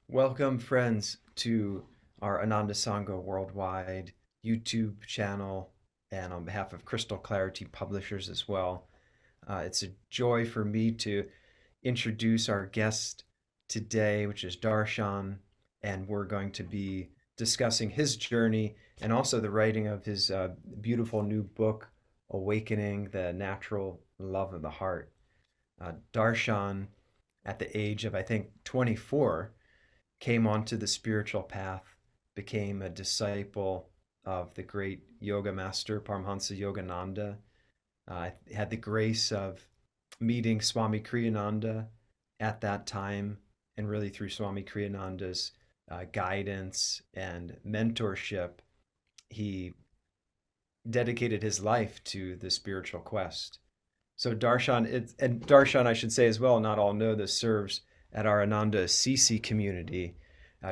Welcome, friends, to our Ananda Sangha Worldwide YouTube channel, and on behalf of Crystal Clarity Publishers as well. It's a joy for me to introduce our guest today, which is Darshan, and we're going to be discussing his journey and also the writing of his beautiful new book, Awakening the Natural Love of the Heart. Darshan, at the age of, I think, 24, came onto the spiritual path, became a disciple of the great yoga master Paramahansa Yogananda. Had the grace of meeting Swami Kriyananda at that time, and really through Swami Kriyananda's guidance and mentorship, he dedicated his life to the spiritual quest. So Darshan, I should say as well, not all know this, serves at our Ananda Assisi community,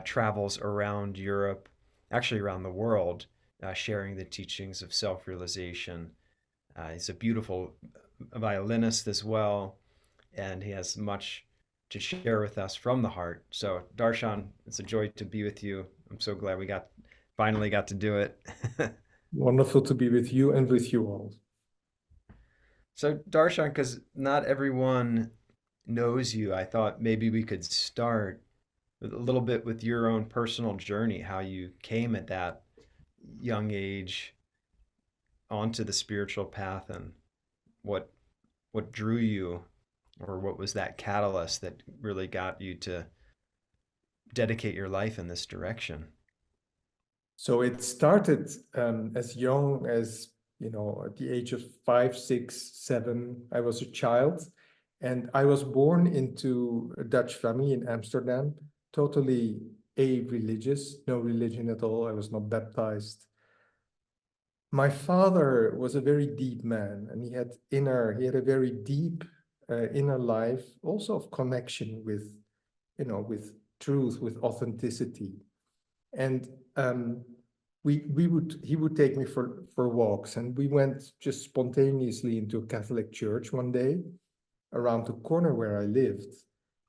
travels around Europe, actually around the world, sharing the teachings of self-realization. He's a beautiful violinist as well, and he has much to share with us from the heart. So Darshan, it's a joy to be with you. I'm so glad we finally got to do it. Wonderful to be with you and with you all. So Darshan, because not everyone knows you, I thought maybe we could start with a little bit with your own personal journey, how you came at that young age onto the spiritual path, and what what drew you, or what was that catalyst that really got you to dedicate your life in this direction. So it started as young as, at the age of 5, 6, 7, I was a child. And I was born into a Dutch family in Amsterdam, totally a-religious, no religion at all. I was not baptized. My father was a very deep man, and he had a very deep inner life, also of connection with truth, with authenticity. And he would take me for walks, and we went just spontaneously into a Catholic church one day around the corner where I lived.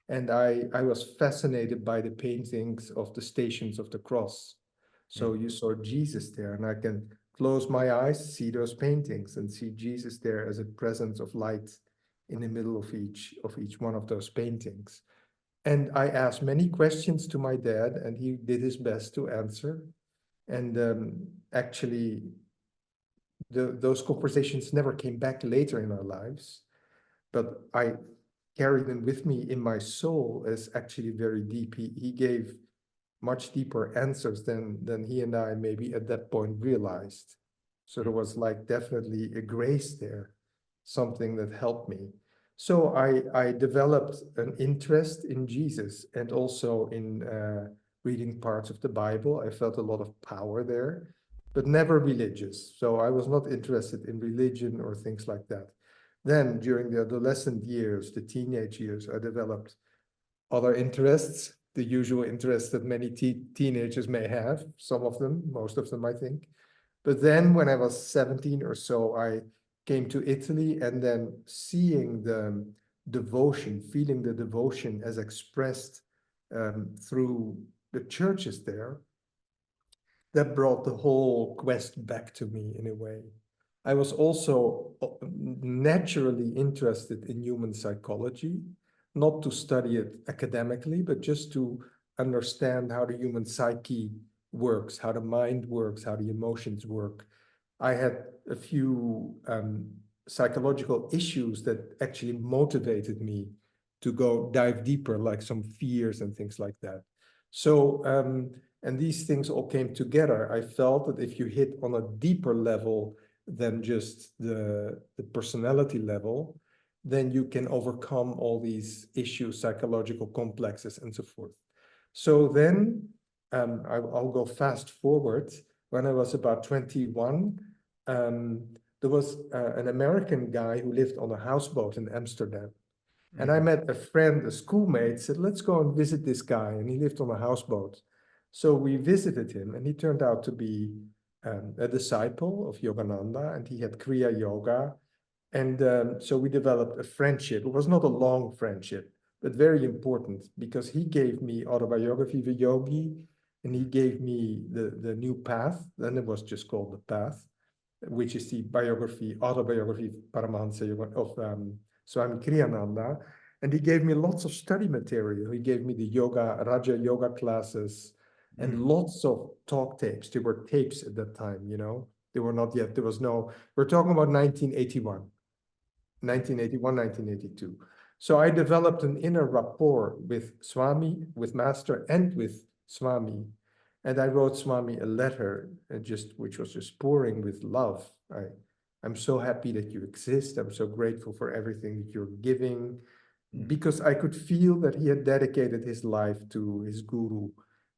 And I was fascinated by the paintings of the Stations of the Cross. So Mm. you saw Jesus there, and I can close my eyes, see those paintings, and see Jesus there as a presence of light in the middle of each one of those paintings. And I asked many questions to my dad, and he did his best to answer. And actually, those conversations never came back later in our lives, but I carried them with me in my soul as actually very deep. He gave much deeper answers than he and I maybe at that point realized. So there Mm. was like definitely a grace there, something that helped me. So I developed an interest in Jesus and also in reading parts of the Bible. I felt a lot of power there, but never religious. So I was not interested in religion or things like that. Then during the adolescent years, the teenage years, I developed other interests, the usual interests that many teenagers may have, some of them, most of them, I think. But then when I was 17 or so, I came to Italy, and then seeing the devotion, feeling the devotion as expressed through the churches there, that brought the whole quest back to me in a way. I was also naturally interested in human psychology, not to study it academically, but just to understand how the human psyche works, how the mind works, how the emotions work. I had a few psychological issues that actually motivated me to go dive deeper, like some fears and things like that. So, and these things all came together. I felt that if you hit on a deeper level than just the personality level, then you can overcome all these issues, psychological complexes, and so forth. So then I'll go fast forward. When I was about 21, there was an American guy who lived on a houseboat in Amsterdam. And I Mm. met a friend, a schoolmate, said, let's go and visit this guy. And he lived on a houseboat. So we visited him, and he turned out to be a disciple of Yogananda, and he had Kriya Yoga. And so we developed a friendship. It was not a long friendship, but very important, because he gave me Autobiography of a Yogi, and he gave me the new path. Then it was just called The Path, which is the autobiography of Paramahansa of Swami Kriyananda. And he gave me lots of study material. He gave me the Raja Yoga classes and Mm. lots of talk tapes. There were tapes at that time, you know. There were not yet, there was no, we're talking about 1981, 1981, 1982. So I developed an inner rapport with Swami, with Master, and with Swami. And I wrote Swami a letter, which was just pouring with love. I'm so happy that you exist. I'm so grateful for everything that you're giving, Mm. because I could feel that he had dedicated his life to his guru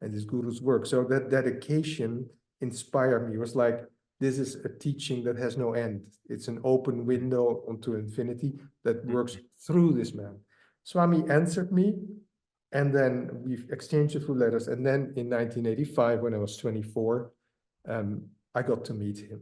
and his guru's work. So that dedication inspired me. It was like, this is a teaching that has no end. It's an open window onto infinity that works Mm. through this man. Swami answered me, and then we've exchanged a few letters. And then in 1985, when I was 24, I got to meet him.